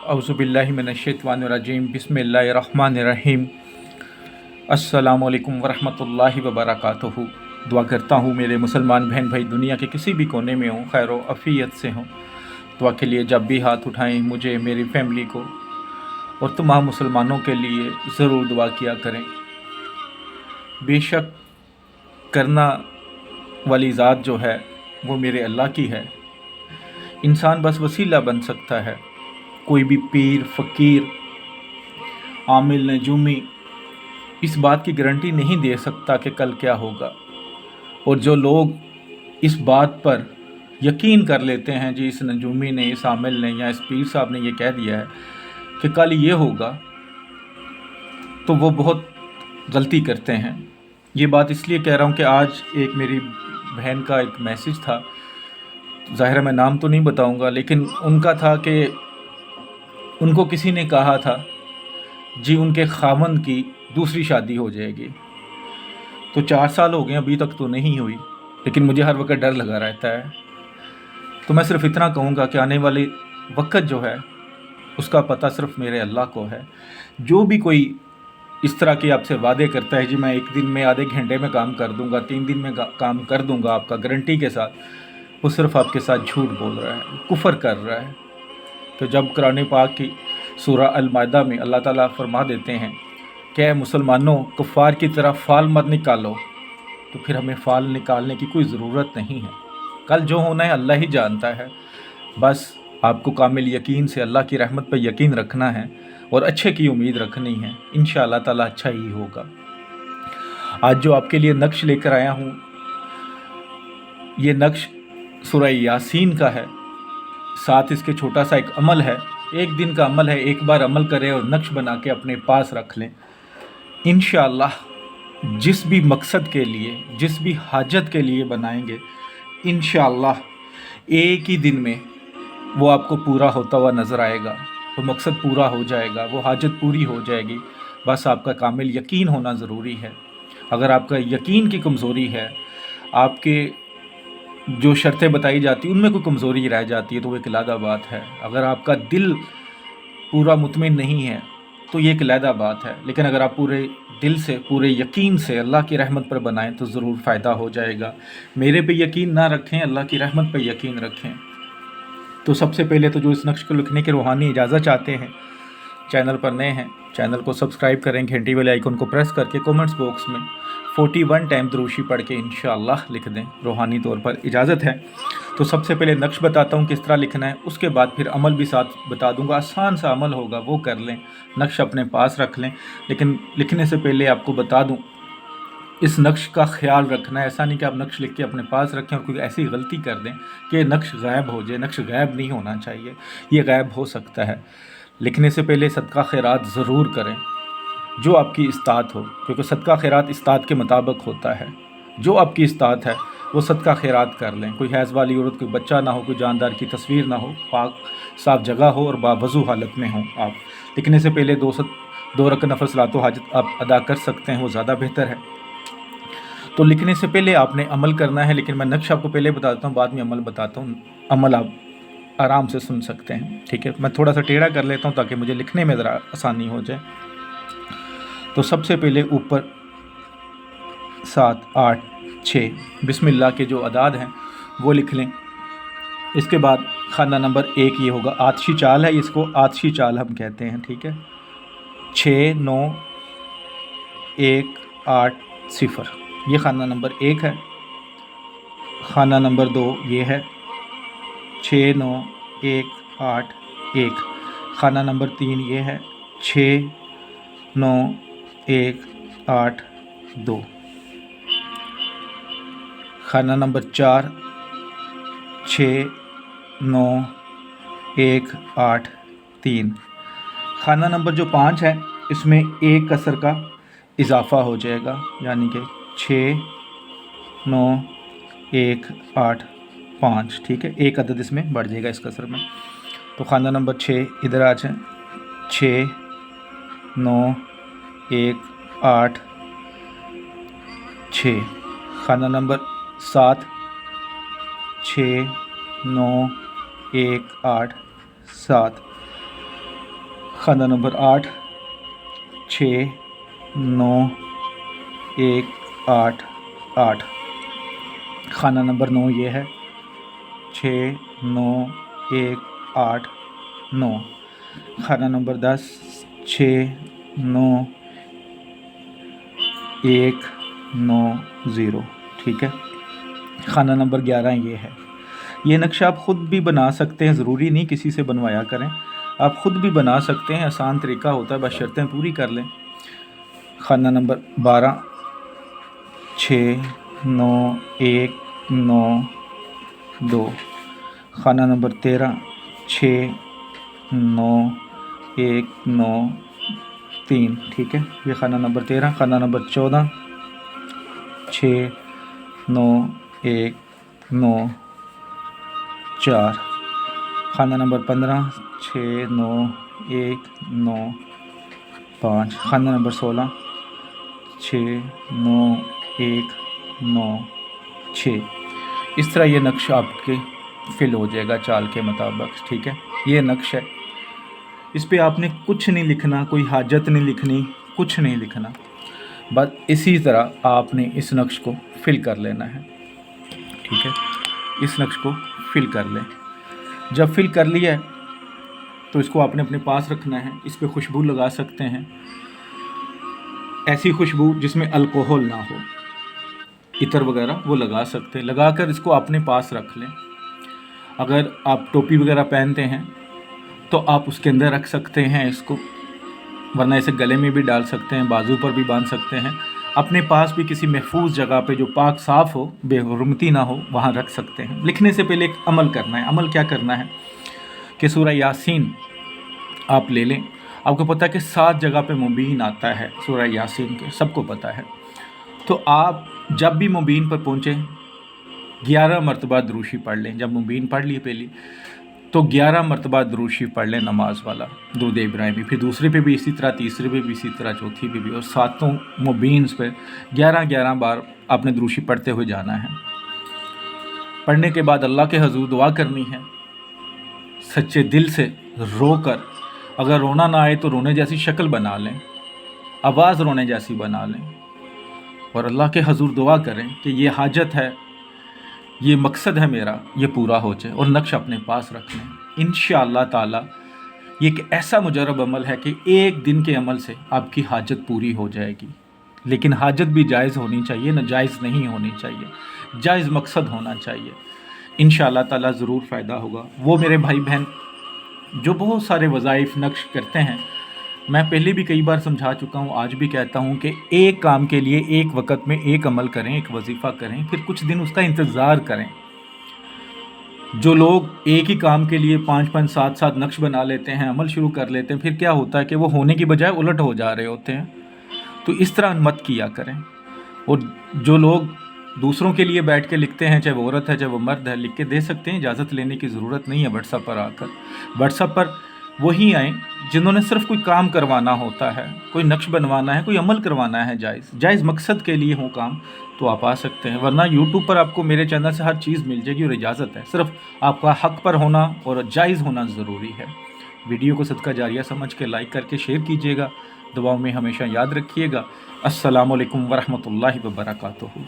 औज़ुबिल्लाहि मिनश्शैतानिर्रजीम बिस्मिल्लाहिर्रहमानिर्रहीम। अस्सलामु अलैकुम वरहमतुल्लाहि वबरकातुहू। दुआ करता हूँ मेरे मुसलमान बहन भाई दुनिया के किसी भी कोने में हों, खैर व अफ़ियत से हों। दुआ के लिए जब भी हाथ उठाएं मुझे, मेरी फैमिली को और तमाम मुसलमानों के लिए ज़रूर दुआ किया करें। बेशक करना वाली ज़ात जो है वो मेरे अल्लाह की है। इंसान बस वसीला बन सकता है। कोई भी पीर, फ़कीर, आमिल, नजूमी इस बात की गारंटी नहीं दे सकता कि कल क्या होगा। और जो लोग इस बात पर यकीन कर लेते हैं, जी इस नजूमी ने, इस आमिल ने या इस पीर साहब ने ये कह दिया है कि कल ये होगा, तो वो बहुत गलती करते हैं। ये बात इसलिए कह रहा हूँ कि आज एक मेरी बहन का एक मैसेज था, ज़ाहिर है मैं नाम तो नहीं बताऊँगा, लेकिन उनका था कि उनको किसी ने कहा था जी उनके खामन की दूसरी शादी हो जाएगी। तो 4 साल हो गए, अभी तक तो नहीं हुई, लेकिन मुझे हर वक्त डर लगा रहता है। तो मैं सिर्फ इतना कहूँगा कि आने वाली वक्त जो है उसका पता सिर्फ मेरे अल्लाह को है। जो भी कोई इस तरह के आपसे वादे करता है, जी मैं 1 दिन में, आधे घंटे में काम कर दूंगा, 3 दिन में काम कर दूंगा आपका गारंटी के साथ, वो सिर्फ आपके साथ झूठ बोल रहा है, कुफर कर रहा है। तो जब कुरान पाक की सूरह अल-माइदा में अल्लाह ताला फरमा देते हैं कि मुसलमानों कुफ़ार की तरह फ़ाल मत निकालो, तो फिर हमें फ़ाल निकालने की कोई ज़रूरत नहीं है। कल जो होना है अल्लाह ही जानता है। बस आपको कामिल यकीन से अल्लाह की रहमत पर यकीन रखना है और अच्छे की उम्मीद रखनी है। इंशाअल्लाह ताला अच्छा ही होगा। आज जो आपके लिए नक्श लेकर आया हूँ, ये नक्श सूरह यासीन का है। साथ इसके छोटा सा एक अमल है, 1 दिन का अमल है। एक बार अमल करें और नक्श बना के अपने पास रख लें। इंशाअल्लाह जिस भी मकसद के लिए, जिस भी हाजत के लिए बनाएंगे, इंशाअल्लाह एक ही दिन में वो आपको पूरा होता हुआ नज़र आएगा। वो मकसद पूरा हो जाएगा, वो हाजत पूरी हो जाएगी। बस आपका कामिल यकीन होना ज़रूरी है। अगर आपका यकीन की कमज़ोरी है, आपके जो शर्तें बताई जाती हैं उनमें कोई कमज़ोरी रह जाती है, तो वो एक अलग बात है। अगर आपका दिल पूरा मुतमिन नहीं है तो ये एक अलग बात है। लेकिन अगर आप पूरे दिल से, पूरे यकीन से अल्लाह की रहमत पर बनाएं तो ज़रूर फ़ायदा हो जाएगा। मेरे पे यकीन ना रखें, अल्लाह की रहमत पर यकीन रखें। तो सबसे पहले तो जो इस नक्श को लिखने की रूहानी इजाज़त चाहते हैं, चैनल पर नए हैं, चैनल को सब्सक्राइब करें, घंटी वाले आइकन को प्रेस करके कमेंट्स बॉक्स में 41 टाइम दुरूशी पढ़ के इंशाअल्लाह लिख दें। रूहानी तौर पर इजाज़त है। तो सबसे पहले नक्श बताता हूँ किस तरह लिखना है, उसके बाद फिर अमल भी साथ बता दूंगा। आसान सा अमल होगा, वो कर लें, नक्श अपने पास रख लें। लेकिन लिखने से पहले आपको बता दूँ, इस नक्श का ख्याल रखना है। ऐसा नहीं कि आप नक्श लिख के अपने पास रखें और कोई ऐसी गलती कर दें कि नक्श गायब हो जाए। नक्श गायब नहीं होना चाहिए, ये गायब हो सकता है। लिखने से पहले सदका खैरात ज़रूर करें, जो आपकी इस्तात हो, क्योंकि सदका खैरात इस्तात के मुताबिक होता है। जो आपकी इस्तात है वो सदका खैरात कर लें। कोई हैज़ वाली औरत, कोई बच्चा ना हो, कोई जानदार की तस्वीर ना हो, पाक साफ जगह हो और बावज़ू हालत में हो। आप लिखने से पहले 2 रकअत नफल सलातो हाजत आप अदा कर सकते हैं, वो ज़्यादा बेहतर है। तो लिखने से पहले आपने अमल करना है, लेकिन मैं नक्श आपको पहले बताता हूँ, बाद में अमल बताता हूँ। अमल आप आराम से सुन सकते हैं, ठीक है। मैं थोड़ा सा टेढ़ा कर लेता हूँ ताकि मुझे लिखने में ज़रा आसानी हो जाए। तो सबसे पहले ऊपर 7, 8, 6 बिस्मिल्लाह के जो अदाद हैं वो लिख लें। इसके बाद खाना नंबर 1 ये होगा, आतशी चाल है, इसको आतशी चाल हम कहते हैं, ठीक है। 6, 9, 1, 8, 0 ये खाना नंबर 1 है। खाना नंबर 2 ये है, 6, 9, 1, 8, 1। खाना नंबर 3 ये है, 6, 9, 1, 8, 2। खाना नंबर 4, 6, 9, 1, 8, 3। खाना नंबर जो 5 है, इसमें 1 कसर का इजाफ़ा हो जाएगा, यानी कि 6, 9, 1, 8, 5, ठीक है। 1 अदद इसमें बढ़ जाएगा इस कसर में। तो खाना नंबर 6 इधर आ जाए, 6, 9, 1, 8, 6। खाना नंबर 7, 6, 9, 1, 8, 7। खाना नंबर 8 6 9 1 8 8। खाना नंबर 9 ये है 6 9 1 8 9। खाना नंबर 10 6 9 1 9 0। ठीक है। खाना नंबर 11 ये है। ये नक्शा आप ख़ुद भी बना सकते हैं, ज़रूरी नहीं किसी से बनवाया करें, आप ख़ुद भी बना सकते हैं, आसान तरीका होता है, बस शर्तें पूरी कर लें। खाना नंबर 12 6 9 1 9 2। खाना नंबर 13 6 9 1 9 3। ठीक है, ये खाना नंबर 13। खाना नंबर 14 6 9 1 9 4। खाना नंबर 15 6 9 1 9 5। खाना नंबर 16 6 9 1 9 6। इस तरह ये नक्शा आपके फिल हो जाएगा चाल के मुताबिक। ठीक है, ये नक्शा है, इस पे आपने कुछ नहीं लिखना, कोई हाजत नहीं लिखनी, कुछ नहीं लिखना, बस इसी तरह आपने इस नक्श को फिल कर लेना है। ठीक है, इस नक्श को फिल कर लें। जब फिल कर लिया है तो इसको आपने अपने पास रखना है। इस पे खुशबू लगा सकते हैं, ऐसी खुशबू जिसमें अल्कोहल ना हो, इतर वगैरह वो लगा सकते हैं। लगाकर इसको अपने पास रख लें। अगर आप टोपी वगैरह पहनते हैं तो आप उसके अंदर रख सकते हैं इसको, वरना इसे गले में भी डाल सकते हैं, बाजू पर भी बांध सकते हैं। अपने पास भी किसी महफूज जगह पे जो पाक साफ़ हो, बेहुरमती ना हो, वहाँ रख सकते हैं। लिखने से पहले एक अमल करना है। अमल क्या करना है कि सूरह यासीन आप ले लें। आपको पता है कि 7 जगह पे मुबीन आता है सूरह यासीन के, सबको पता है। तो आप जब भी मुबीन पर पहुँचें 11 मरतबा दरूशी पढ़ लें। जब मुबीन पढ़ ली पहली तो 11 मरतबा दरूशी पढ़ लें, नमाज वाला दुरूद इब्राहिमी। फिर दूसरे पे भी इसी तरह, तीसरे पे भी इसी तरह, चौथी पे भी, और 7 मुबीन्स पे 11 बार आपने दरूशी पढ़ते हुए जाना है। पढ़ने के बाद अल्लाह के हजूर दुआ करनी है, सच्चे दिल से रो कर। अगर रोना ना आए तो रोने जैसी शक्ल बना लें, आवाज़ रोने जैसी बना लें, और अल्लाह के हजूर दुआ करें कि ये हाजत है, ये मकसद है मेरा, ये पूरा हो जाए, और नक्श अपने पास रख लें। इंशाअल्लाह ताला ये एक ऐसा मुजरब अमल है कि एक दिन के अमल से आपकी हाजत पूरी हो जाएगी। लेकिन हाजत भी जायज़ होनी चाहिए, नाजायज़ नहीं होनी चाहिए, जायज़ मकसद होना चाहिए। इंशाअल्लाह ताला ज़रूर फ़ायदा होगा। वो मेरे भाई बहन जो बहुत सारे वज़ाइफ नक्श करते हैं, मैं पहले भी कई बार समझा चुका हूँ, आज भी कहता हूँ कि एक काम के लिए एक वक्त में एक अमल करें, एक वजीफ़ा करें, फिर कुछ दिन उसका इंतज़ार करें। जो लोग एक ही काम के लिए 5-5 7-7 नक्श बना लेते हैं, अमल शुरू कर लेते हैं, फिर क्या होता है कि वो होने की बजाय उलट हो जा रहे होते हैं। तो इस तरह मत किया करें। और जो लोग दूसरों के लिए बैठ के लिखते हैं, चाहे वो औरत है चाहे वो मर्द है, लिख के दे सकते हैं, इजाज़त लेने की ज़रूरत नहीं है। व्हाट्सएप पर आकर, व्हाट्सएप पर वही आएँ जिन्होंने सिर्फ कोई काम करवाना होता है, कोई नक्श बनवाना है, कोई अमल करवाना है, जायज़ मकसद के लिए हो काम, तो आप आ सकते हैं। वरना यूट्यूब पर आपको मेरे चैनल से हर चीज़ मिल जाएगी और इजाज़त है। सिर्फ आपका हक़ पर होना और जायज़ होना ज़रूरी है। वीडियो को सदका जारिया समझ के लाइक करके शेयर कीजिएगा। दुआओं में हमेशा याद रखिएगा। अस्सलामु अलैकुम वरहमतुल्लाहि वबरकातुहू।